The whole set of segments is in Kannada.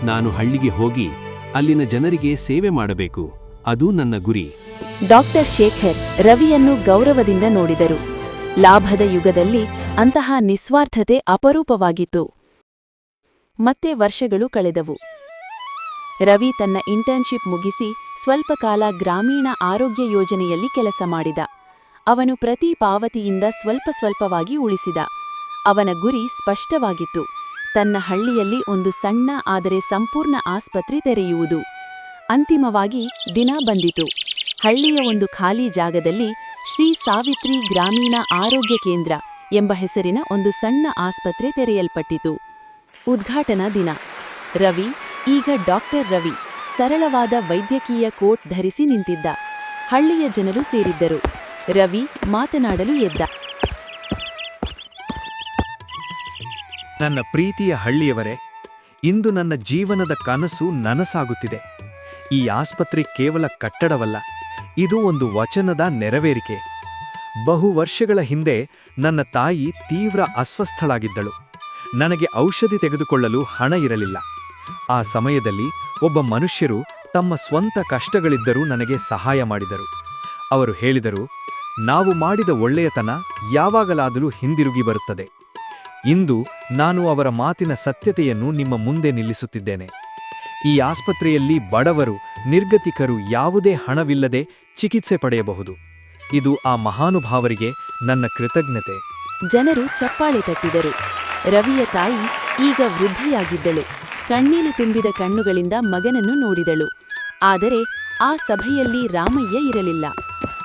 ನಾನು ಹಳ್ಳಿಗೆ ಹೋಗಿ ಅಲ್ಲಿನ ಜನರಿಗೆ ಸೇವೆ ಮಾಡಬೇಕು, ಅದು ನನ್ನ ಗುರಿ. ಡಾಕ್ಟರ್ ಶೇಖರ್ ರವಿಯನ್ನು ಗೌರವದಿಂದ ನೋಡಿದರು. ಲಾಭದ ಯುಗದಲ್ಲಿ ಅಂತಹ ನಿಸ್ವಾರ್ಥತೆ ಅಪರೂಪವಾಗಿತ್ತು. ಮತ್ತೆ ವರ್ಷಗಳು ಕಳೆದವು. ರವಿ ತನ್ನ ಇಂಟರ್ನ್ಶಿಪ್ ಮುಗಿಸಿ ಸ್ವಲ್ಪ ಕಾಲ ಗ್ರಾಮೀಣ ಆರೋಗ್ಯ ಯೋಜನೆಯಲ್ಲಿ ಕೆಲಸ ಮಾಡಿದ. ಅವನು ಪ್ರತಿ ಪಾವತಿಯಿಂದ ಸ್ವಲ್ಪವಾಗಿ ಉಳಿಸಿದ. ಅವನ ಗುರಿ ಸ್ಪಷ್ಟವಾಗಿತ್ತು: ತನ್ನ ಹಳ್ಳಿಯಲ್ಲಿ ಒಂದು ಸಣ್ಣ ಆದರೆ ಸಂಪೂರ್ಣ ಆಸ್ಪತ್ರೆ ತೆರೆಯುವುದು. ಅಂತಿಮವಾಗಿ ದಿನ ಬಂದಿತು. ಹಳ್ಳಿಯ ಒಂದು ಖಾಲಿ ಜಾಗದಲ್ಲಿ ಶ್ರೀ ಸಾವಿತ್ರಿ ಗ್ರಾಮೀಣ ಆರೋಗ್ಯ ಕೇಂದ್ರ ಎಂಬ ಹೆಸರಿನ ಒಂದು ಸಣ್ಣ ಆಸ್ಪತ್ರೆ ತೆರೆಯಲ್ಪಟ್ಟಿತು. ಉದ್ಘಾಟನಾ ದಿನ. ರವಿ, ಈಗ ಡಾಕ್ಟರ್ ರವಿ, ಸರಳವಾದ ವೈದ್ಯಕೀಯ ಕೋಟ್ ಧರಿಸಿ ನಿಂತಿದ್ದ. ಹಳ್ಳಿಯ ಜನರು ಸೇರಿದ್ದರು. ರವಿ ಮಾತನಾಡಲು ಎದ್ದ. ನನ್ನ ಪ್ರೀತಿಯ ಹಳ್ಳಿಯವರೇ, ಇಂದು ನನ್ನ ಜೀವನದ ಕನಸು ನನಸಾಗುತ್ತಿದೆ. ಈ ಆಸ್ಪತ್ರೆ ಕೇವಲ ಕಟ್ಟಡವಲ್ಲ, ಇದು ಒಂದು ವಚನದ ನೆರವೇರಿಕೆ. ಬಹು ವರ್ಷಗಳ ಹಿಂದೆ ನನ್ನ ತಾಯಿ ತೀವ್ರ ಅಸ್ವಸ್ಥಳಾಗಿದ್ದಳು. ನನಗೆ ಔಷಧಿ ತೆಗೆದುಕೊಳ್ಳಲು ಹಣ ಇರಲಿಲ್ಲ. ಆ ಸಮಯದಲ್ಲಿ ಒಬ್ಬ ಮನುಷ್ಯರು ತಮ್ಮ ಸ್ವಂತ ಕಷ್ಟಗಳಿದ್ದರೂ ನನಗೆ ಸಹಾಯ ಮಾಡಿದರು. ಅವರು ಹೇಳಿದರು, ನಾವು ಮಾಡಿದ ಒಳ್ಳೆಯತನ ಯಾವಾಗಲಾದರೂ ಹಿಂದಿರುಗಿ ಬರುತ್ತದೆ. ಇಂದು ನಾನು ಅವರ ಮಾತಿನ ಸತ್ಯತೆಯನ್ನು ನಿಮ್ಮ ಮುಂದೆ ನಿಲ್ಲಿಸುತ್ತಿದ್ದೇನೆ. ಈ ಆಸ್ಪತ್ರೆಯಲ್ಲಿ ಬಡವರು, ನಿರ್ಗತಿಕರು ಯಾವುದೇ ಹಣವಿಲ್ಲದೆ ಚಿಕಿತ್ಸೆ ಪಡೆಯಬಹುದು. ಇದು ಆ ಮಹಾನುಭಾವರಿಗೆ ನನ್ನ ಕೃತಜ್ಞತೆ. ಜನರು ಚಪ್ಪಾಳೆ ತಟ್ಟಿದರು. ರವಿಯ ತಾಯಿ ಈಗ ವೃದ್ಧೆಯಾಗಿದ್ದಳು. ಕಣ್ಣೀರು ತುಂಬಿದ ಕಣ್ಣುಗಳಿಂದ ಮಗನನ್ನು ನೋಡಿದಳು. ಆದರೆ ಆ ಸಭೆಯಲ್ಲಿ ರಾಮಯ್ಯ ಇರಲಿಲ್ಲ.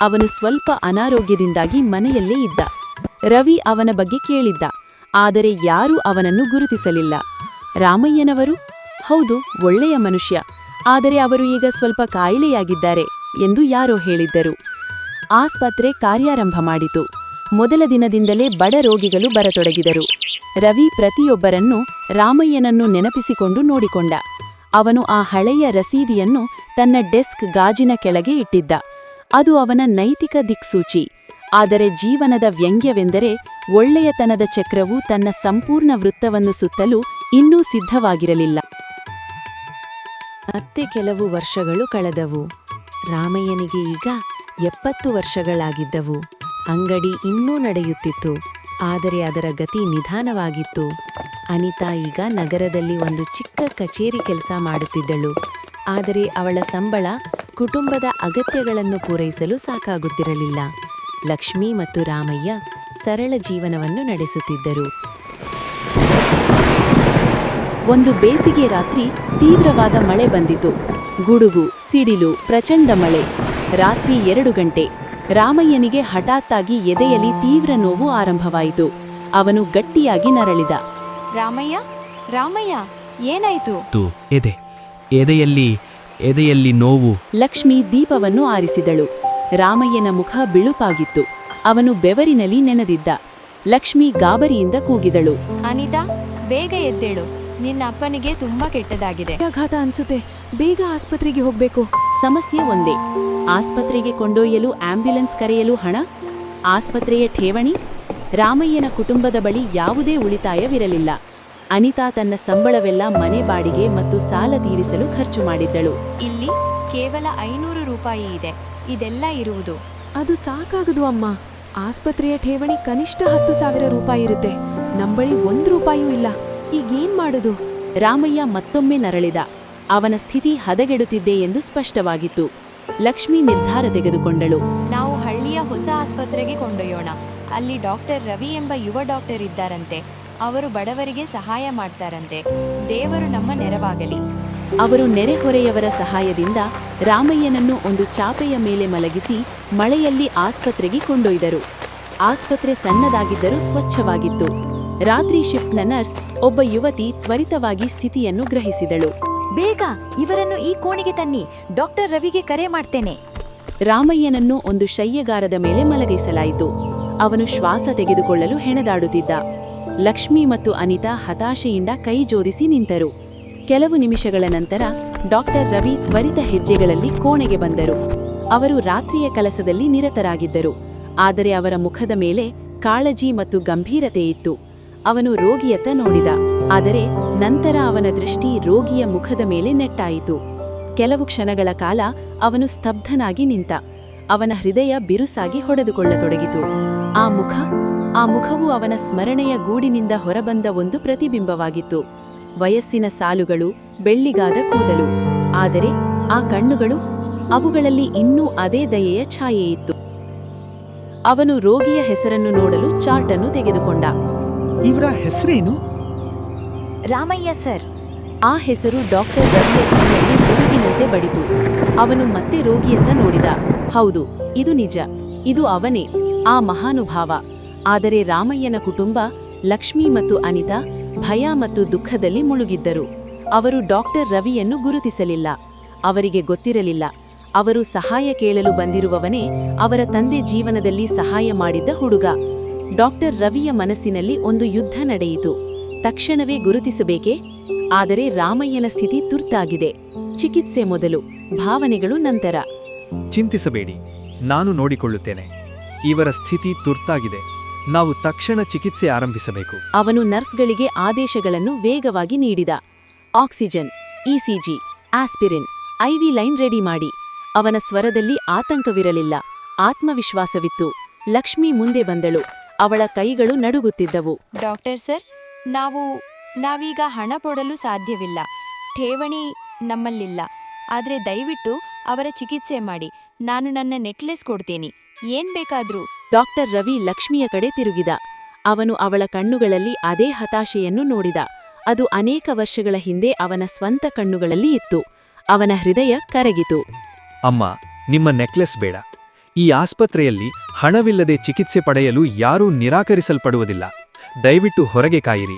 ಅವನು ಸ್ವಲ್ಪ ಅನಾರೋಗ್ಯದಿಂದಾಗಿ ಮನೆಯಲ್ಲೇ ಇದ್ದ. ರವಿ ಅವನ ಬಗ್ಗೆ ಕೇಳಿದ್ದ, ಆದರೆ ಯಾರೂ ಅವನನ್ನು ಗುರುತಿಸಲಿಲ್ಲ. ರಾಮಯ್ಯನವರು? ಹೌದು, ಒಳ್ಳೆಯ ಮನುಷ್ಯ, ಆದರೆ ಅವರು ಈಗ ಸ್ವಲ್ಪ ಕಾಯಿಲೆಯಾಗಿದ್ದಾರೆ ಎಂದು ಯಾರೋ ಹೇಳಿದ್ದರು. ಆಸ್ಪತ್ರೆ ಕಾರ್ಯಾರಂಭ ಮಾಡಿತು. ಮೊದಲ ದಿನದಿಂದಲೇ ಬಡ ರೋಗಿಗಳು ಬರತೊಡಗಿದರು. ರವಿ ಪ್ರತಿಯೊಬ್ಬರನ್ನೂ ರಾಮಯ್ಯನನ್ನು ನೆನಪಿಸಿಕೊಂಡು ನೋಡಿಕೊಂಡ. ಅವನು ಆ ಹಳೆಯ ರಸೀದಿಯನ್ನು ತನ್ನ ಡೆಸ್ಕ್ ಗಾಜಿನ ಕೆಳಗೆ ಇಟ್ಟಿದ್ದ. ಅದು ಅವನ ನೈತಿಕ ದಿಕ್ಸೂಚಿ. ಆದರೆ ಜೀವನದ ವ್ಯಂಗ್ಯವೆಂದರೆ, ಒಳ್ಳೆಯತನದ ಚಕ್ರವು ತನ್ನ ಸಂಪೂರ್ಣ ವೃತ್ತವನ್ನು ಸುತ್ತಲು ಇನ್ನೂ ಸಿದ್ಧವಾಗಿರಲಿಲ್ಲ. ಮತ್ತೆ ಕೆಲವು ವರ್ಷಗಳು ಕಳೆದವು. ರಾಮಯ್ಯನಿಗೆ ಈಗ 70 ವರ್ಷಗಳಾಗಿದ್ದವು. ಅಂಗಡಿ ಇನ್ನೂ ನಡೆಯುತ್ತಿತ್ತು, ಆದರೆ ಅದರ ಗತಿ ನಿಧಾನವಾಗಿತ್ತು. ಅನಿತಾ ಈಗ ನಗರದಲ್ಲಿ ಒಂದು ಚಿಕ್ಕ ಕಚೇರಿ ಕೆಲಸ ಮಾಡುತ್ತಿದ್ದಳು. ಆದರೆ ಅವಳ ಸಂಬಳ ಕುಟುಂಬದ ಅಗತ್ಯಗಳನ್ನು ಪೂರೈಸಲು ಸಾಕಾಗುತ್ತಿರಲಿಲ್ಲ. ಲಕ್ಷ್ಮಿ ಮತ್ತು ರಾಮಯ್ಯ ಸರಳ ಜೀವನವನ್ನು ನಡೆಸುತ್ತಿದ್ದರು. ಒಂದು ಬೇಸಿಗೆ ರಾತ್ರಿ ತೀವ್ರವಾದ ಮಳೆ ಬಂದಿತು. ಗುಡುಗು, ಸಿಡಿಲು, ಪ್ರಚಂಡ ಮಳೆ. ರಾತ್ರಿ 2 ಗಂಟೆ. ರಾಮಯ್ಯನಿಗೆ ಹಠಾತ್ತಾಗಿ ಎದೆಯಲ್ಲಿ ತೀವ್ರ ನೋವು ಆರಂಭವಾಯಿತು. ಅವನು ಗಟ್ಟಿಯಾಗಿ ನರಳಿದ. ರಾಮಯ್ಯ, ರಾಮಯ್ಯ, ಏನಾಯಿತು? ಎದೆಯಲ್ಲಿ ನೋವು. ಲಕ್ಷ್ಮಿ ದೀಪವನ್ನು ಆರಿಸಿದಳು. ರಾಮಯ್ಯನ ಮುಖ ಬಿಳುಪಾಗಿತ್ತು. ಅವನು ಬೆವರಿನಲ್ಲಿ ನೆನೆದಿದ್ದ. ಲಕ್ಷ್ಮಿ ಗಾಬರಿಯಿಂದ ಕೂಗಿದಳು, ಅನಿತಾ, ಬೇಗ ಎದ್ದೇಳು, ನಿನ್ನ ಅಪ್ಪನಿಗೆ ತುಂಬಾ ಕೆಟ್ಟದಾಗಿದೆ. ಆಘಾತ ಅನ್ಸುತ್ತೆ, ಬೇಗ ಆಸ್ಪತ್ರೆಗೆ ಹೋಗ್ಬೇಕು. ಸಮಸ್ಯೆ ಒಂದೇ, ಆಸ್ಪತ್ರೆಗೆ ಕೊಂಡೊಯ್ಯಲು ಆಂಬ್ಯುಲೆನ್ಸ್ ಕರೆಯಲು ಹಣ, ಆಸ್ಪತ್ರೆಯ ಠೇವಣಿ. ರಾಮಯ್ಯನ ಕುಟುಂಬದ ಬಳಿ ಯಾವುದೇ ಉಳಿತಾಯವಿರಲಿಲ್ಲ. ಅನಿತಾ ತನ್ನ ಸಂಬಳವೆಲ್ಲ ಮನೆ ಬಾಡಿಗೆ ಮತ್ತು ಸಾಲ ತೀರಿಸಲು ಖರ್ಚು ಮಾಡಿದ್ದಳು. ಇಲ್ಲಿ ಕೇವಲ 500 ರೂಪಾಯಿ ಇದೆ, ಇದೆಲ್ಲ ಇರುವುದು. ಅದು ಸಾಕಾಗದು ಅಮ್ಮ. ಆಸ್ಪತ್ರೆಯ ಠೇವಣಿ ಕನಿಷ್ಠ 10,000 ರೂಪಾಯಿ ಇರುತ್ತೆ. ನಂಬಳಿ 1 ರೂಪಾಯೂ ಇಲ್ಲ. ಈಗೇನ್ ಮಾಡುದು? ರಾಮಯ್ಯ ಮತ್ತೊಮ್ಮೆ ನರಳಿದ. ಅವನ ಸ್ಥಿತಿ ಹದಗೆಡುತ್ತಿದ್ದೆ ಎಂದು ಸ್ಪಷ್ಟವಾಗಿತ್ತು. ಲಕ್ಷ್ಮಿ ನಿರ್ಧಾರ ತೆಗೆದುಕೊಂಡಳು. ನಾವು ಹಳ್ಳಿಯ ಹೊಸ ಆಸ್ಪತ್ರೆಗೆ ಕೊಂಡೊಯ್ಯೋಣ. ಅಲ್ಲಿ ಡಾಕ್ಟರ್ ರವಿ ಎಂಬ ಯುವ ಡಾಕ್ಟರ್ ಇದ್ದಾರಂತೆ. ಅವರು ಬಡವರಿಗೆ ಸಹಾಯ ಮಾಡ್ತಾರಂತೆ. ದೇವರು ನಮ್ಮ ನೆರವಾಗಲಿ. ಅವರು ನೆರೆಹೊರೆಯವರ ಸಹಾಯದಿಂದ ರಾಮಯ್ಯನನ್ನು ಒಂದು ಚಾಪೆಯ ಮೇಲೆ ಮಲಗಿಸಿ ಮಳೆಯಲ್ಲಿ ಆಸ್ಪತ್ರೆಗೆ ಕೊಂಡೊಯ್ದರು. ಆಸ್ಪತ್ರೆ ಸಣ್ಣದಾಗಿದ್ದರೂ ಸ್ವಚ್ಛವಾಗಿತ್ತು. ರಾತ್ರಿ ಶಿಫ್ಟ್ನ ನರ್ಸ್, ಒಬ್ಬ ಯುವತಿ, ತ್ವರಿತವಾಗಿ ಸ್ಥಿತಿಯನ್ನು ಗ್ರಹಿಸಿದಳು. ಬೇಗ ಇವರನ್ನು ಈ ಕೋಣೆಗೆ ತನ್ನಿ, ಡಾಕ್ಟರ್ ರವಿಗೆ ಕರೆ ಮಾಡ್ತೇನೆ. ರಾಮಯ್ಯನನ್ನು ಒಂದು ಶಯ್ಯಗಾರದ ಮೇಲೆ ಮಲಗಿಸಲಾಯಿತು. ಅವನು ಶ್ವಾಸ ತೆಗೆದುಕೊಳ್ಳಲು ಹೆಣೆದಾಡುತ್ತಿದ್ದ. ಲಕ್ಷ್ಮಿ ಮತ್ತು ಅನಿತಾ ಹತಾಶೆಯಿಂದ ಕೈ ಜೋಡಿಸಿ ನಿಂತರು. ಕೆಲವು ನಿಮಿಷಗಳ ನಂತರ ಡಾಕ್ಟರ್ ರವಿ ತ್ವರಿತ ಹೆಜ್ಜೆಗಳಲ್ಲಿ ಕೋಣೆಗೆ ಬಂದರು. ಅವರು ರಾತ್ರಿಯ ಕೆಲಸದಲ್ಲಿ ನಿರತರಾಗಿದ್ದರು, ಆದರೆ ಅವರ ಮುಖದ ಮೇಲೆ ಕಾಳಜಿ ಮತ್ತು ಗಂಭೀರತೆ ಇತ್ತು. ಅವನು ರೋಗಿಯತ್ತ ನೋಡಿದ, ಆದರೆ ನಂತರ ಅವನ ದೃಷ್ಟಿ ರೋಗಿಯ ಮುಖದ ಮೇಲೆ ನೆಟ್ಟಾಯಿತು. ಕೆಲವು ಕ್ಷಣಗಳ ಕಾಲ ಅವನು ಸ್ತಬ್ಧನಾಗಿ ನಿಂತ. ಅವನ ಹೃದಯ ಬಿರುಸಾಗಿ ಹೊಡೆದುಕೊಳ್ಳತೊಡಗಿತು. ಆ ಮುಖವು ಅವನ ಸ್ಮರಣೆಯ ಗೂಡಿನಿಂದ ಹೊರಬಂದ ಒಂದು ಪ್ರತಿಬಿಂಬವಾಗಿತ್ತು. ವಯಸ್ಸಿನ ಸಾಲುಗಳು, ಬೆಳ್ಳಿಗಾದ ಕೂದಲು. ಆದರೆ ಆ ಕಣ್ಣುಗಳು, ಅವುಗಳಲ್ಲಿ ಇನ್ನೂ ಅದೇ ದಯೆಯ ಛಾಯೆಯಿತ್ತು. ಅವನು ರೋಗಿಯ ಹೆಸರನ್ನು ನೋಡಲು ಚಾರ್ಟನ್ನು ತೆಗೆದುಕೊಂಡ. ಇವರ ಹೆಸರೇನು? ರಾಮಯ್ಯ ಸರ್. ಆ ಹೆಸರು ಡಾಕ್ಟರ್ ರವಿಯ ಕಿವಿಯಲ್ಲಿ ಮುಳುಗಿನಂತೆ ಬಡಿತು. ಅವನು ಮತ್ತೆ ರೋಗಿಯತ್ತ ನೋಡಿದ. ಹೌದು, ಇದು ನಿಜ. ಇದು ಅವನೇ, ಆ ಮಹಾನುಭಾವ. ಆದರೆ ರಾಮಯ್ಯನ ಕುಟುಂಬ, ಲಕ್ಷ್ಮಿ ಮತ್ತು ಅನಿತಾ, ಭಯ ಮತ್ತು ದುಃಖದಲ್ಲಿ ಮುಳುಗಿದ್ದರು. ಅವರು ಡಾಕ್ಟರ್ ರವಿಯನ್ನು ಗುರುತಿಸಲಿಲ್ಲ. ಅವರಿಗೆ ಗೊತ್ತಿರಲಿಲ್ಲ, ಅವರು ಸಹಾಯ ಕೇಳಲು ಬಂದಿರುವವನೇ ಅವರ ತಂದೆ ಜೀವನದಲ್ಲಿ ಸಹಾಯ ಮಾಡಿದ್ದ ಹುಡುಗ. ಡಾಕ್ಟರ್ ರವಿಯ ಮನಸ್ಸಿನಲ್ಲಿ ಒಂದು ಯುದ್ಧ ನಡೆಯಿತು. ತಕ್ಷಣವೇ ಗುರುತಿಸಬೇಕೇ? ಆದರೆ ರಾಮಯ್ಯನ ಸ್ಥಿತಿ ತುರ್ತಾಗಿದೆ. ಚಿಕಿತ್ಸೆ ಮೊದಲು, ಭಾವನೆಗಳು ನಂತರ. ಚಿಂತಿಸಬೇಡಿ, ನಾನು ನೋಡಿಕೊಳ್ಳುತ್ತೇನೆ. ಇವರ ಸ್ಥಿತಿ ತುರ್ತಾಗಿದೆ. ನಾವು ತಕ್ಷಣ ಚಿಕಿತ್ಸೆ ಆರಂಭಿಸಬೇಕು. ಅವನು ನರ್ಸ್ಗಳಿಗೆ ಆದೇಶಗಳನ್ನು ವೇಗವಾಗಿ ನೀಡಿದ. ಆಕ್ಸಿಜನ್, ಇಸಿಜಿ, ಆಸ್ಪಿರಿನ್, ಐವಿ ಲೈನ್ ರೆಡಿ ಮಾಡಿ. ಅವನ ಸ್ವರದಲ್ಲಿ ಆತಂಕವಿರಲಿಲ್ಲ, ಆತ್ಮವಿಶ್ವಾಸವಿತ್ತು. ಲಕ್ಷ್ಮಿ ಮುಂದೆ ಬಂದಳು. ಅವಳ ಕೈಗಳು ನಡುಗುತ್ತಿದ್ದವು. ಡಾಕ್ಟರ್ ಸರ್, ನಾವೀಗ ಹಣ ಕೊಡಲು ಸಾಧ್ಯವಿಲ್ಲ. ಠೇವಣಿ ನಮ್ಮಲ್ಲಿಲ್ಲ. ಆದರೆ ದಯವಿಟ್ಟು ಅವರ ಚಿಕಿತ್ಸೆ ಮಾಡಿ. ನಾನು ನನ್ನ ನೆಕ್ಲೆಸ್ ಕೊಡ್ತೀನಿ, ಏನ್ ಬೇಕಾದ್ರೂ. ಡಾಕ್ಟರ್ ರವಿ ಲಕ್ಷ್ಮಿಯ ಕಡೆ ತಿರುಗಿದ. ಅವನು ಅವಳ ಕಣ್ಣುಗಳಲ್ಲಿ ಅದೇ ಹತಾಶೆಯನ್ನು ನೋಡಿದ. ಅದು ಅನೇಕ ವರ್ಷಗಳ ಹಿಂದೆ ಅವನ ಸ್ವಂತ ಕಣ್ಣುಗಳಲ್ಲಿ ಇತ್ತು. ಅವನ ಹೃದಯ ಕರಗಿತು. ಅಮ್ಮ, ನಿಮ್ಮ ನೆಕ್ಲೆಸ್ ಬೇಡ. ಈ ಆಸ್ಪತ್ರೆಯಲ್ಲಿ ಹಣವಿಲ್ಲದೆ ಚಿಕಿತ್ಸೆ ಪಡೆಯಲು ಯಾರೂ ನಿರಾಕರಿಸಲ್ಪಡುವುದಿಲ್ಲ. ದಯವಿಟ್ಟು ಹೊರಗೆ ಕಾಯಿರಿ.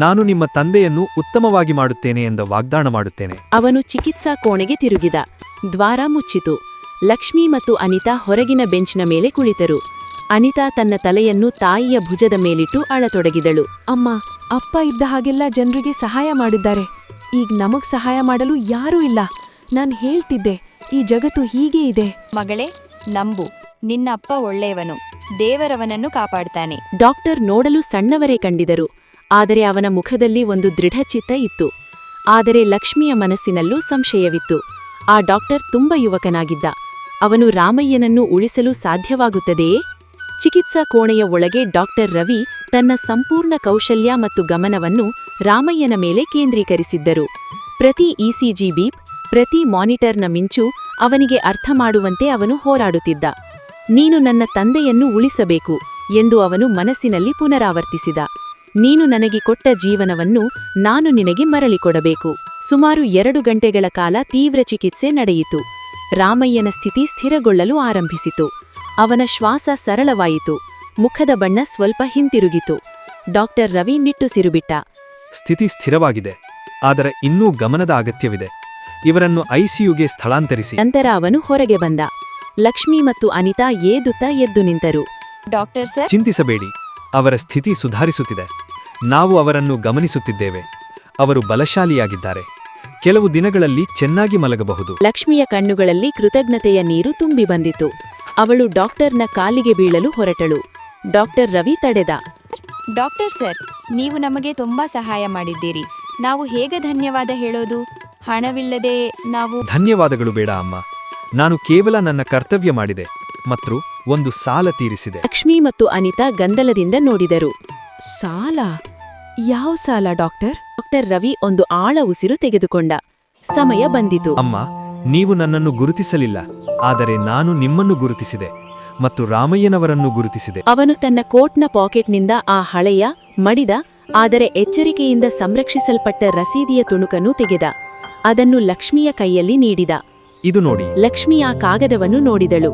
ನಾನು ನಿಮ್ಮ ತಂದೆಯನ್ನು ಉತ್ತಮವಾಗಿ ಮಾಡುತ್ತೇನೆ ಎಂದ ವಾಗ್ದಾನ ಮಾಡುತ್ತೇನೆ. ಅವನು ಚಿಕಿತ್ಸಾ ಕೋಣೆಗೆ ತಿರುಗಿದ. ದ್ವಾರ ಮುಚ್ಚಿತು. ಲಕ್ಷ್ಮಿ ಮತ್ತು ಅನಿತಾ ಹೊರಗಿನ ಬೆಂಚ್ನ ಮೇಲೆ ಕುಳಿತರು. ಅನಿತಾ ತನ್ನ ತಲೆಯನ್ನು ತಾಯಿಯ ಭುಜದ ಮೇಲಿಟ್ಟು ಅಳತೊಡಗಿದಳು. ಅಮ್ಮ, ಅಪ್ಪ ಇದ್ದ ಹಾಗೆಲ್ಲ ಜನರಿಗೆ ಸಹಾಯ ಮಾಡಿದ್ದಾರೆ. ಈಗ ನಮಗ್ ಸಹಾಯ ಮಾಡಲು ಯಾರೂ ಇಲ್ಲ. ನಾನ್ ಹೇಳ್ತಿದ್ದೆ, ಈ ಜಗತ್ತು ಹೀಗೆ ಇದೆ. ಮಗಳೇ, ನಂಬು. ನಿನ್ನ ಅಪ್ಪ ಒಳ್ಳೆಯವನು. ದೇವರವನನ್ನು ಕಾಪಾಡ್ತಾನೆ. ಡಾಕ್ಟರ್ ನೋಡಲು ಸಣ್ಣವರೇ ಕಂಡಿದರು. ಆದರೆ ಅವನ ಮುಖದಲ್ಲಿ ಒಂದು ದೃಢಚಿತ್ತ ಇತ್ತು. ಆದರೆ ಲಕ್ಷ್ಮಿಯ ಮನಸ್ಸಿನಲ್ಲೂ ಸಂಶಯವಿತ್ತು. ಆ ಡಾಕ್ಟರ್ ತುಂಬ ಯುವಕನಾಗಿದ್ದ. ಅವನು ರಾಮಯ್ಯನನ್ನು ಉಳಿಸಲು ಸಾಧ್ಯವಾಗುತ್ತದೆಯೇ? ಚಿಕಿತ್ಸಾ ಕೋಣೆಯ ಒಳಗೆ ಡಾಕ್ಟರ್ ರವಿ ತನ್ನ ಸಂಪೂರ್ಣ ಕೌಶಲ್ಯ ಮತ್ತು ಗಮನವನ್ನು ರಾಮಯ್ಯನ ಮೇಲೆ ಕೇಂದ್ರೀಕರಿಸಿದ್ದರು. ಪ್ರತಿ ಇಸಿಜಿ ಬೀಪ್, ಪ್ರತಿ ಮಾನಿಟರ್ನ ಮಿಂಚು ಅವನಿಗೆ ಅರ್ಥ ಮಾಡುವಂತೆ ಅವನು ಹೋರಾಡುತ್ತಿದ್ದ. ನೀನು ನನ್ನ ತಂದೆಯನ್ನು ಉಳಿಸಬೇಕು ಎಂದು ಅವನು ಮನಸ್ಸಿನಲ್ಲಿ ಪುನರಾವರ್ತಿಸಿದ. ನೀನು ನನಗೆ ಕೊಟ್ಟ ಜೀವನವನ್ನು ನಾನು ನಿನಗೆ ಮರಳಿಕೊಡಬೇಕು. ಸುಮಾರು 2 ಗಂಟೆಗಳ ಕಾಲ ತೀವ್ರ ಚಿಕಿತ್ಸೆ ನಡೆಯಿತು. ರಾಮಯ್ಯನ ಸ್ಥಿತಿ ಸ್ಥಿರಗೊಳ್ಳಲು ಆರಂಭಿಸಿತು. ಅವನ ಶ್ವಾಸ ಸರಳವಾಯಿತು. ಮುಖದ ಬಣ್ಣ ಸ್ವಲ್ಪ ಹಿಂತಿರುಗಿತು. ಡಾಕ್ಟರ್ ರವಿ ನಿಟ್ಟುಸಿರುಬಿಟ್ಟ. ಸ್ಥಿತಿ ಸ್ಥಿರವಾಗಿದೆ, ಆದರೆ ಇನ್ನೂ ಗಮನದ ಅಗತ್ಯವಿದೆ. ಇವರನ್ನು ಐಸಿಯುಗೆ ಸ್ಥಳಾಂತರಿಸಿ. ನಂತರ ಅವನು ಹೊರಗೆ ಬಂದ. ಲಕ್ಷ್ಮಿ ಮತ್ತು ಅನಿತಾ ಏದುತ್ತಾ ಎದ್ದು ನಿಂತರು. ಡಾಕ್ಟರ್ ಸರ್, ಚಿಂತಿಸಬೇಡಿ, ಅವರ ಸ್ಥಿತಿ ಸುಧಾರಿಸುತ್ತಿದೆ. ನಾವು ಅವರನ್ನು ಗಮನಿಸುತ್ತಿದ್ದೇವೆ. ಅವರು ಬಲಶಾಲಿಯಾಗಿದ್ದಾರೆ. ಕೆಲವು ದಿನಗಳಲ್ಲಿ ಚೆನ್ನಾಗಿ ಮಲಗಬಹುದು. ಲಕ್ಷ್ಮಿಯ ಕಣ್ಣುಗಳಲ್ಲಿ ಕೃತಜ್ಞತೆಯ ನೀರು ತುಂಬಿ ಬಂದಿತು. ಅವಳು ಡಾಕ್ಟರ್ನ ಕಾಲಿಗೆ ಬೀಳಲು ಹೊರಟಳು. ಡಾಕ್ಟರ್ ರವಿ ತಡೆದ. ಡಾಕ್ಟರ್ ಸರ್, ನೀವು ನಮಗೆ ತುಂಬಾ ಸಹಾಯ ಮಾಡಿದ್ದೀರಿ. ನಾವು ಹೇಗೆ ಧನ್ಯವಾದ ಹೇಳೋದು? ಹಣವಿಲ್ಲದೆ ನಾವು... ಧನ್ಯವಾದಗಳು ಬೇಡ ಅಮ್ಮ. ನಾನು ಕೇವಲ ನನ್ನ ಕರ್ತವ್ಯ ಮಾಡಿದೆ ಮತ್ತು ಒಂದು ಸಾಲ ತೀರಿಸಿದೆ. ಲಕ್ಷ್ಮಿ ಮತ್ತು ಅನಿತಾ ಗಂದಲದಿಂದ ನೋಡಿದರು. ಸಾಲ? ಯಾವ ಸಾಲ ಡಾಕ್ಟರ್? ಡಾಕ್ಟರ್ ರವಿ ಒಂದು ಆಳ ಉಸಿರು ತೆಗೆದುಕೊಂಡ. ಸಮಯ ಬಂದಿತು. ಅಮ್ಮ, ನೀವು ನನ್ನನ್ನು ಗುರುತಿಸಲಿಲ್ಲ, ಆದರೆ ನಾನು ನಿಮ್ಮನ್ನು ಗುರುತಿಸಿದೆ ಮತ್ತು ರಾಮಯ್ಯನವರನ್ನು ಗುರುತಿಸಿದೆ. ಅವನು ತನ್ನ ಕೋಟ್ನ ಪಾಕೆಟ್ನಿಂದ ಆ ಹಳೆಯ, ಮಡಿದ, ಆದರೆ ಎಚ್ಚರಿಕೆಯಿಂದ ಸಂರಕ್ಷಿಸಲ್ಪಟ್ಟ ರಸೀದಿಯ ತುಣುಕನ್ನು ತೆಗೆದ. ಅದನ್ನು ಲಕ್ಷ್ಮಿಯ ಕೈಯಲ್ಲಿ ನೀಡಿದ. ಇದು ನೋಡಿ. ಲಕ್ಷ್ಮಿ ಆ ಕಾಗದವನ್ನು ನೋಡಿದಳು.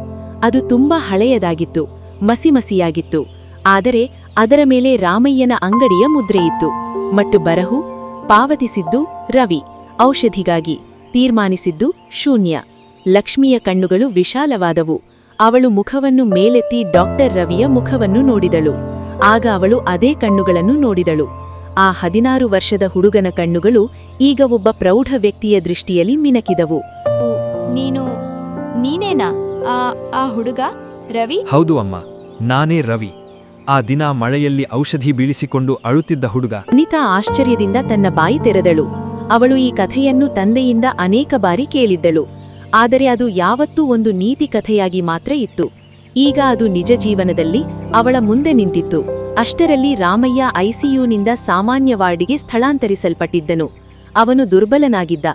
ಅದು ತುಂಬಾ ಹಳೆಯದಾಗಿತ್ತು, ಮಸಿಮಸಿಯಾಗಿತ್ತು. ಆದರೆ ಅದರ ಮೇಲೆ ರಾಮಯ್ಯನ ಅಂಗಡಿಯ ಮುದ್ರೆಯಿತ್ತು. ಮತ್ತು ಬರಹು: ಪಾವತಿಸಿದ್ದು ರವಿ, ಔಷಧಿಗಾಗಿ. ತೀರ್ಮಾನಿಸಿದ್ದು ಶೂನ್ಯ. ಲಕ್ಷ್ಮಿಯ ಕಣ್ಣುಗಳು ವಿಶಾಲವಾದವು. ಅವಳು ಮುಖವನ್ನು ಮೇಲೆತ್ತಿ ಡಾಕ್ಟರ್ ರವಿಯ ಮುಖವನ್ನು ನೋಡಿದಳು. ಆಗ ಅವಳು ಅದೇ ಕಣ್ಣುಗಳನ್ನು ನೋಡಿದಳು. ಆ 16 ವರ್ಷದ ಹುಡುಗನ ಕಣ್ಣುಗಳು ಈಗ ಒಬ್ಬ ಪ್ರೌಢ ವ್ಯಕ್ತಿಯ ದೃಷ್ಟಿಯಲ್ಲಿ ಮಿನಕಿದವು. ನೀನೇನಾ ಆ ಹುಡುಗ ರವಿ? ಹೌದು ಅಮ್ಮ, ನಾನೇ ರವಿ. ಆ ದಿನ ಮಳೆಯಲ್ಲಿ ಔಷಧಿ ಬೀಳಿಸಿಕೊಂಡು ಅಳುತ್ತಿದ್ದ ಹುಡುಗ. ಅನಿತಾ ಆಶ್ಚರ್ಯದಿಂದ ತನ್ನ ಬಾಯಿ ತೆರೆದಳು. ಅವಳು ಈ ಕಥೆಯನ್ನು ತಂದೆಯಿಂದ ಅನೇಕ ಬಾರಿ ಕೇಳಿದ್ದಳು. ಆದರೆ ಅದು ಯಾವತ್ತೂ ಒಂದು ನೀತಿ ಕಥೆಯಾಗಿ ಮಾತ್ರ ಇತ್ತು. ಈಗ ಅದು ನಿಜ ಜೀವನದಲ್ಲಿ ಅವಳ ಮುಂದೆ ನಿಂತಿತ್ತು. ಅಷ್ಟರಲ್ಲಿ ರಾಮಯ್ಯ ಐಸಿಯುನಿಂದ ಸಾಮಾನ್ಯ ವಾರ್ಡಿಗೆ ಸ್ಥಳಾಂತರಿಸಲ್ಪಟ್ಟಿದ್ದನು. ಅವನು ದುರ್ಬಲನಾಗಿದ್ದ,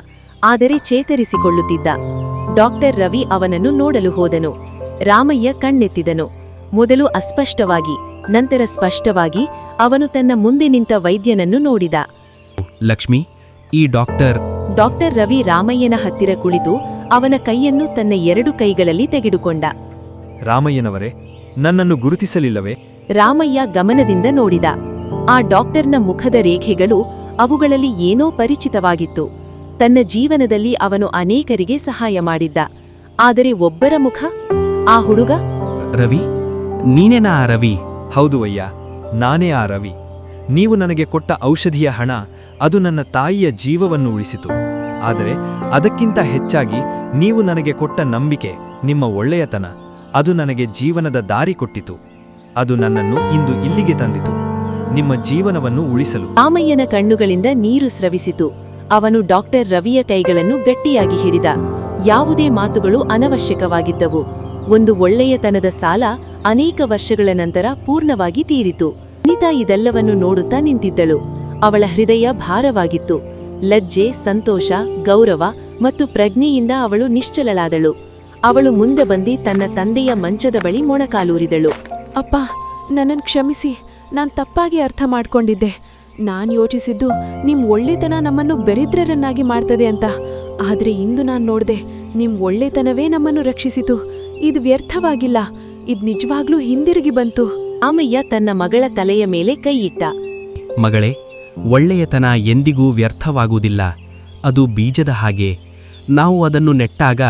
ಆದರೆ ಚೇತರಿಸಿಕೊಳ್ಳುತ್ತಿದ್ದ. ಡಾಕ್ಟರ್ ರವಿ ಅವನನ್ನು ನೋಡಲು ಹೋದನು. ರಾಮಯ್ಯ ಕಣ್ಣೆತ್ತಿದನು. ಮೊದಲು ಅಸ್ಪಷ್ಟವಾಗಿ, ನಂತರ ಸ್ಪಷ್ಟವಾಗಿ ಅವನು ತನ್ನ ಮುಂದೆ ನಿಂತ ವೈದ್ಯನನ್ನು ನೋಡಿದ. ಲಕ್ಷ್ಮಿ, ಈ ಡಾಕ್ಟರ್ ರವಿ ರಾಮಯ್ಯನ ಹತ್ತಿರ ಕುಳಿತು ಅವನ ಕೈಯನ್ನು ತನ್ನ 2 ಕೈಗಳಲ್ಲಿ ತೆಗೆದುಕೊಂಡ. ರಾಮಯ್ಯನವರೇ, ನನ್ನನ್ನು ಗುರುತಿಸಲಿಲ್ಲವೇ? ರಾಮಯ್ಯ ಗಮನದಿಂದ ನೋಡಿದ. ಆ ಡಾಕ್ಟರ್ನ ಮುಖದ ರೇಖೆಗಳು, ಅವುಗಳಲ್ಲಿ ಏನೋ ಪರಿಚಿತವಾಗಿತ್ತು. ತನ್ನ ಜೀವನದಲ್ಲಿ ಅವನು ಅನೇಕರಿಗೆ ಸಹಾಯ ಮಾಡಿದ್ದ. ಆದರೆ ಒಬ್ಬರ ಮುಖ, ಆ ಹುಡುಗ. ರವಿ, ನೀನೇನಾ ಆ ರವಿ? ಹೌದು ಅಯ್ಯ, ನಾನೇ ಆ ರವಿ. ನೀವು ನನಗೆ ಕೊಟ್ಟ ಔಷಧಿಯ ಹಣ, ಅದು ನನ್ನ ತಾಯಿಯ ಜೀವವನ್ನು ಉಳಿಸಿತು. ಆದರೆ ಅದಕ್ಕಿಂತ ಹೆಚ್ಚಾಗಿ ನೀವು ನನಗೆ ಕೊಟ್ಟ ನಂಬಿಕೆ, ನಿಮ್ಮ ಒಳ್ಳೆಯತನ, ಅದು ನನಗೆ ಜೀವನದ ದಾರಿ ಕೊಟ್ಟಿತು. ಅದು ನನ್ನನ್ನು ಇಂದು ಇಲ್ಲಿಗೆ ತಂದಿತು, ನಿಮ್ಮ ಜೀವನವನ್ನು ಉಳಿಸಲು. ರಾಮಯ್ಯನ ಕಣ್ಣುಗಳಿಂದ ನೀರು ಸ್ರವಿಸಿತು. ಅವನು ಡಾಕ್ಟರ್ ರವಿಯ ಕೈಗಳನ್ನು ಗಟ್ಟಿಯಾಗಿ ಹಿಡಿದ. ಯಾವುದೇ ಮಾತುಗಳು ಅನವಶ್ಯಕವಾಗಿದ್ದವು. ಒಂದು ಒಳ್ಳೆಯತನದ ಸಾಲ ಅನೇಕ ವರ್ಷಗಳ ನಂತರ ಪೂರ್ಣವಾಗಿ ತೀರಿತು. ಅನಿತಾ ಇದೆಲ್ಲವನ್ನು ನೋಡುತ್ತಾ ನಿಂತಿದ್ದಳು. ಅವಳ ಹೃದಯ ಭಾರವಾಗಿತ್ತು. ಲಜ್ಜೆ, ಸಂತೋಷ, ಗೌರವ ಮತ್ತು ಪ್ರಜ್ಞೆಯಿಂದ ಅವಳು ನಿಶ್ಚಲಳಾದಳು. ಅವಳು ಮುಂದೆ ಬಂದು ತನ್ನ ತಂದೆಯ ಮಂಚದ ಬಳಿ ಮೊಣಕಾಲೂರಿದಳು. ಅಪ್ಪ, ನನ್ನನ್ನು ಕ್ಷಮಿಸಿ. ನಾನ್ ತಪ್ಪಾಗಿ ಅರ್ಥ ಮಾಡ್ಕೊಂಡಿದ್ದೆ. ನಾನ್ ಯೋಚಿಸಿದ್ದು ನಿಮ್ ಒಳ್ಳೆತನ ನಮ್ಮನ್ನು ಬೆರಿದ್ರರನ್ನಾಗಿ ಮಾಡ್ತದೆ ಅಂತ. ಆದ್ರೆ ಇಂದು ನಾನ್ ನೋಡ್ದೆ, ನಿಮ್ ಒಳ್ಳೆತನವೇ ನಮ್ಮನ್ನು ರಕ್ಷಿಸಿತು. ಇದು ವ್ಯರ್ಥವಾಗಿಲ್ಲ, ಇದ್ ನಿಜವಾಗ್ಲೂ ಹಿಂದಿರುಗಿ ಬಂತು. ರಾಮಯ್ಯ ತನ್ನ ಮಗಳ ತಲೆಯ ಮೇಲೆ ಕೈಯಿಟ್ಟ. ಮಗಳೇ, ಒಳ್ಳೆಯತನ ಎಂದಿಗೂ ವ್ಯರ್ಥವಾಗುವುದಿಲ್ಲ. ಅದು ಬೀಜದ ಹಾಗೆ. ನಾವು ಅದನ್ನು ನೆಟ್ಟಾಗ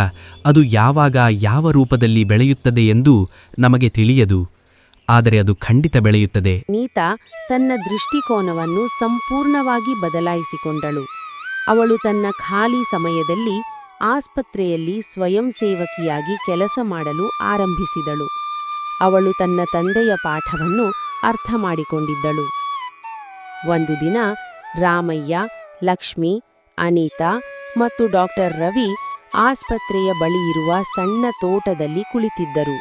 ಅದು ಯಾವಾಗ ಯಾವ ರೂಪದಲ್ಲಿ ಬೆಳೆಯುತ್ತದೆ ಎಂದು ನಮಗೆ ತಿಳಿಯದು. ಆದರೆ ಅದು ಖಂಡಿತ ಬೆಳೆಯುತ್ತದೆ. ಅನಿತಾ ತನ್ನ ದೃಷ್ಟಿಕೋನವನ್ನು ಸಂಪೂರ್ಣವಾಗಿ ಬದಲಾಯಿಸಿಕೊಂಡಳು. ಅವಳು ತನ್ನ ಖಾಲಿ ಸಮಯದಲ್ಲಿ ಆಸ್ಪತ್ರೆಯಲ್ಲಿ ಸ್ವಯಂ ಸೇವಕಿಯಾಗಿ ಕೆಲಸ ಮಾಡಲು ಆರಂಭಿಸಿದಳು. ಅವಳು ತನ್ನ ತಂದೆಯ ಪಾಠವನ್ನು ಅರ್ಥ ಮಾಡಿಕೊಂಡಿದ್ದಳು. ಒಂದು ದಿನ ರಾಮಯ್ಯ, ಲಕ್ಷ್ಮಿ, ಅನಿತಾ ಮತ್ತು ಡಾಕ್ಟರ್ ರವಿ ಆಸ್ಪತ್ರೆಯ ಬಳಿ ಇರುವ ಸಣ್ಣ ತೋಟದಲ್ಲಿ ಕುಳಿತಿದ್ದರು.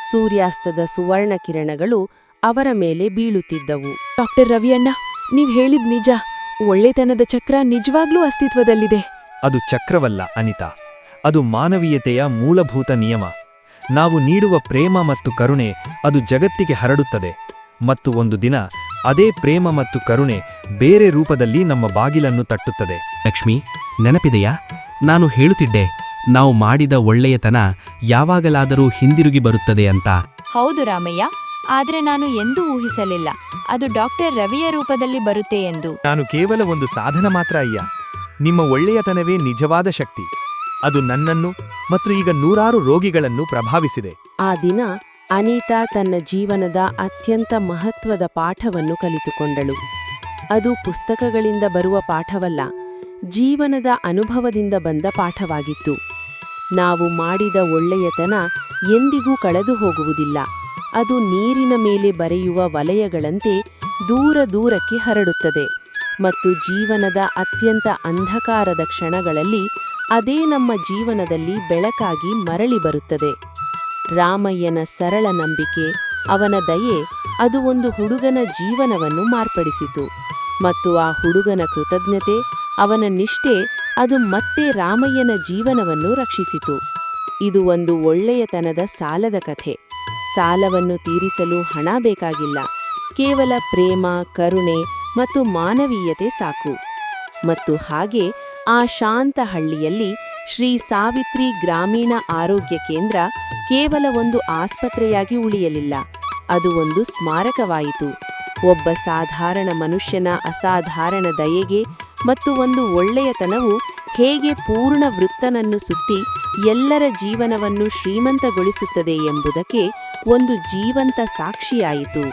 ಸೂರ್ಯಾಸ್ತದ ಸುವರ್ಣ ಕಿರಣಗಳು ಅವರ ಮೇಲೆ ಬೀಳುತ್ತಿದ್ದವು. ಡಾಕ್ಟರ್ ರವಿಯಣ್ಣ, ನೀವ್ ಹೇಳಿದ್ ನಿಜ. ಒಳ್ಳೆತನದ ಚಕ್ರ ನಿಜವಾಗ್ಲೂ ಅಸ್ತಿತ್ವದಲ್ಲಿದೆ. ಅದು ಚಕ್ರವಲ್ಲ ಅನಿತಾ, ಅದು ಮಾನವೀಯತೆಯ ಮೂಲಭೂತ ನಿಯಮ. ನಾವು ನೀಡುವ ಪ್ರೇಮ ಮತ್ತು ಕರುಣೆ, ಅದು ಜಗತ್ತಿಗೆ ಹರಡುತ್ತದೆ. ಮತ್ತು ಒಂದು ದಿನ ಅದೇ ಪ್ರೇಮ ಮತ್ತು ಕರುಣೆ ಬೇರೆ ರೂಪದಲ್ಲಿ ನಮ್ಮ ಬಾಗಿಲನ್ನು ತಟ್ಟುತ್ತದೆ. ಲಕ್ಷ್ಮಿ, ನೆನಪಿದೆಯಾ? ನಾನು ಹೇಳುತ್ತಿದ್ದೆ, ನಾವು ಮಾಡಿದ ಒಳ್ಳೆಯತನ ಯಾವಾಗಲಾದರೂ ಹಿಂದಿರುಗಿ ಬರುತ್ತದೆ ಅಂತ. ಹೌದು ರಾಮಯ್ಯ, ಆದ್ರೆ ನಾನು ಎಂದೂ ಊಹಿಸಲಿಲ್ಲ ಅದು ಡಾಕ್ಟರ್ ರವಿಯ ರೂಪದಲ್ಲಿ ಬರುತ್ತೆ ಎಂದು. ನಾನು ಕೇವಲ ಒಂದು ಸಾಧನ ಮಾತ್ರ ಅಯ್ಯ. ನಿಮ್ಮ ಒಳ್ಳೆಯತನವೇ ನಿಜವಾದ ಶಕ್ತಿ. ಅದು ನನ್ನನ್ನು ಮತ್ತು ಈಗ 100 ರೋಗಿಗಳನ್ನು ಪ್ರಭಾವಿಸಿದೆ. ಆ ದಿನ ಅನಿತಾ ತನ್ನ ಜೀವನದ ಅತ್ಯಂತ ಮಹತ್ವದ ಪಾಠವನ್ನು ಕಲಿತುಕೊಂಡಳು. ಅದು ಪುಸ್ತಕಗಳಿಂದ ಬರುವ ಪಾಠವಲ್ಲ, ಜೀವನದ ಅನುಭವದಿಂದ ಬಂದ ಪಾಠವಾಗಿತ್ತು. ನಾವು ಮಾಡಿದ ಒಳ್ಳೆಯತನ ಎಂದಿಗೂ ಕಳೆದು ಹೋಗುವುದಿಲ್ಲ. ಅದು ನೀರಿನ ಮೇಲೆ ಬರೆಯುವ ವಲಯಗಳಂತೆ ದೂರ ದೂರಕ್ಕೆ ಹರಡುತ್ತದೆ ಮತ್ತು ಜೀವನದ ಅತ್ಯಂತ ಅಂಧಕಾರದ ಕ್ಷಣಗಳಲ್ಲಿ ಅದೇ ನಮ್ಮ ಜೀವನದಲ್ಲಿ ಬೆಳಕಾಗಿ ಮರಳಿ ಬರುತ್ತದೆ. ರಾಮಯ್ಯನ ಸರಳ ನಂಬಿಕೆ, ಅವನ ದಯೆ, ಅದು ಒಂದು ಹುಡುಗನ ಜೀವನವನ್ನು ಮಾರ್ಪಡಿಸಿತು. ಮತ್ತು ಆ ಹುಡುಗನ ಕೃತಜ್ಞತೆ, ಅವನ ನಿಷ್ಠೆ, ಅದು ಮತ್ತೆ ರಾಮಯ್ಯನ ಜೀವನವನ್ನು ರಕ್ಷಿಸಿತು. ಇದು ಒಂದು ಒಳ್ಳೆಯತನದ ಸಾಲದ ಕಥೆ. ಸಾಲವನ್ನು ತೀರಿಸಲು ಹಣ ಬೇಕಾಗಿಲ್ಲ, ಕೇವಲ ಪ್ರೇಮ, ಕರುಣೆ ಮತ್ತು ಮಾನವೀಯತೆ ಸಾಕು. ಮತ್ತು ಹಾಗೆ ಆ ಶಾಂತ ಹಳ್ಳಿಯಲ್ಲಿ ಶ್ರೀ ಸಾವಿತ್ರಿ ಗ್ರಾಮೀಣ ಆರೋಗ್ಯ ಕೇಂದ್ರ ಕೇವಲ ಒಂದು ಆಸ್ಪತ್ರೆಯಾಗಿ ಉಳಿಯಲಿಲ್ಲ, ಅದು ಒಂದು ಸ್ಮಾರಕವಾಯಿತು. ಒಬ್ಬ ಸಾಧಾರಣ ಮನುಷ್ಯನ ಅಸಾಧಾರಣ ದಯೆಗೆ ಮತ್ತು ಒಂದು ಒಳ್ಳೆಯತನವು ಹೇಗೆ ಪೂರ್ಣ ವೃತ್ತನನ್ನು ಸುತ್ತಿ ಎಲ್ಲರ ಜೀವನವನ್ನು ಶ್ರೀಮಂತಗೊಳಿಸುತ್ತದೆ ಎಂಬುದಕ್ಕೆ ಒಂದು ಜೀವಂತ ಸಾಕ್ಷಿಯಾಯಿತು.